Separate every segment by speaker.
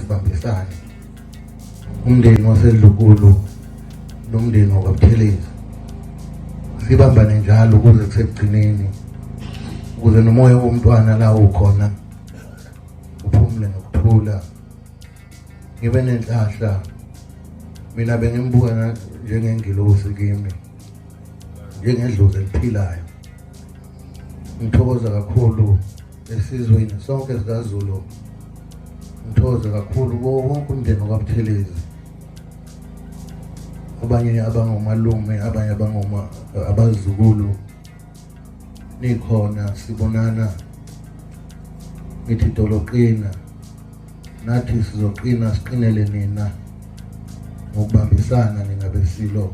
Speaker 1: sibambisane umndeni waseDlukulu nomndeni wakwaButhelezi sibambane njalo ukuze kusekugcineni ukuze nomoya womntwana la ukhona uphumule ngokuthula ngibe nenhlahla mina bengimbuka njengengilosi kimi njengendlozi eliphilayo ngithokoza kakhulu esizweni sonke sikaZulu ngithokoza kakhulu wonke umndeni wakwaButhelezi abanye abangomalume abanye abazukulu nikhona sibonana ngithi doloqina nathi sizoqina siqinele nina ngokubambisana nina besilo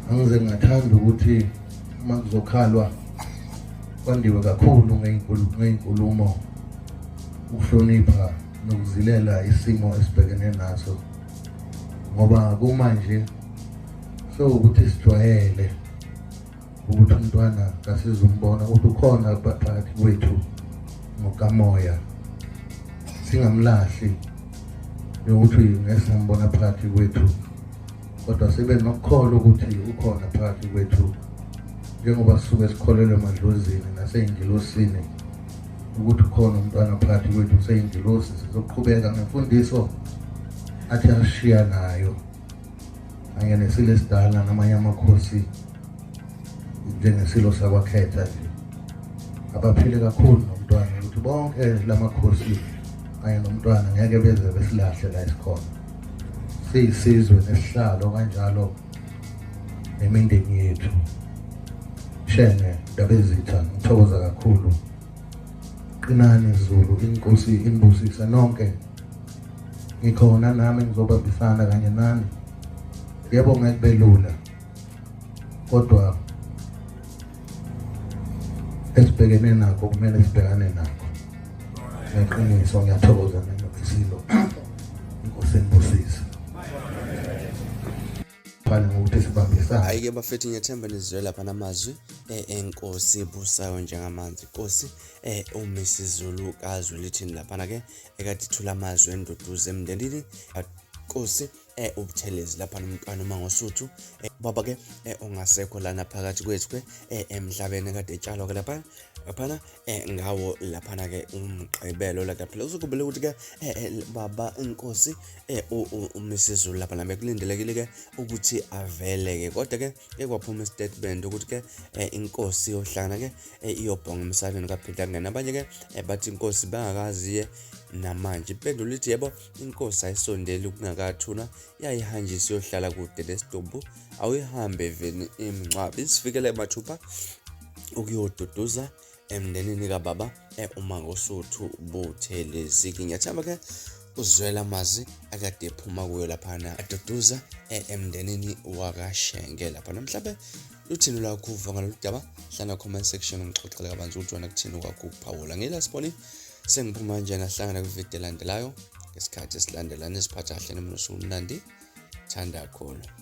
Speaker 1: angize ngathanda ukuthi uma kuzokhalwa kwandiwe kakhulu ngeinkulumo ukuhlonipha nokuzilela isimo esibhekene naso ngoba kumanje ukuthi sijwayele ukuthi umntwana kasizombona ukuthi ukhona phakathi kwethu ngokamoya singamlahli ukuthi ngesambona phakathi kwethu kodwa sibe nokukholwa ukuthi ukhona phakathi kwethu njengoba sisuke sikholelwe emadlozini nasey'ngilosini ukuthi ukhona umntwana phakathi kwethu usey'ngilosi sizoqhubeka ngemfundiso athi ashiya nayo kanye nesilo esidala namanye amakhosi njengesilo sakwakhetha nje abaphile kakhulu nomntwana ukuthi bonke lamakhosi kanye nomntwana ngeke beze besilahle la esikhona siyisizwe nesihlalo kanjalo nemindeni yethu shene ndabezitha ngithokoza kakhulu qinani Zulu inkosi inibusise nonke ngikhona nami ngizobambisana kanye nani yebo ngeke belula kodwa esibhekene nakho kumele sibhekane nakho ngeqiniso ngiyathokoza nokisilo inkosi inibusise ngokuthi sibambisane.
Speaker 2: Hayi-ke bafethu ngiyathemba nizwe lapha namazwi enkosi ebusayo njengamanzi inkosi uMisuzulu kaZulu lithini laphana-ke ekade ithula amazwi enduduzo emndenini inkosi uButhelezi lapha nomntwana uMangosuthu baba-ke ongasekho lana phakathi kwethu emhlabeni kade etshalwa-ke laphana ngawo laphana-ke umgqibelo lakaphela uzokubela ukuthi-ke baba inkosi uMisuzulu lapha nabe kulindelekile-ke ukuthi avele-ke kodwa-ke kwaphuma istatement ukuthi-ke inkosi yohlangana-ke iyobhonga emsadeni kaPhindlangene abanye-ke bathi inkosi bangakaziye namanje impendulo ithi yebo inkosi ayisondeli ukungakathuna yayihanjisa yohlala kude nesidumbu awuyihambe veni imncwabi sifikele emathupha ukuyoduduza emndenini kababa uMangosuthu Buthelezi ngiyathemba-ke uzwela amazwi akade ephuma kuyo laphana aduduza emndenini wakashenge laphana mhlawumbe luthini lwakho uva ngalolu daba hlala comment section ngixoxele kabanzi ukuthi wena kuthini kwakho ukuphawula ngilasiboni sengiphuma nje nahlangana kwivideo elandelayo ngesikhathi esilandelana esiphatha kahle nomnusu umnandi thanda kakhulu.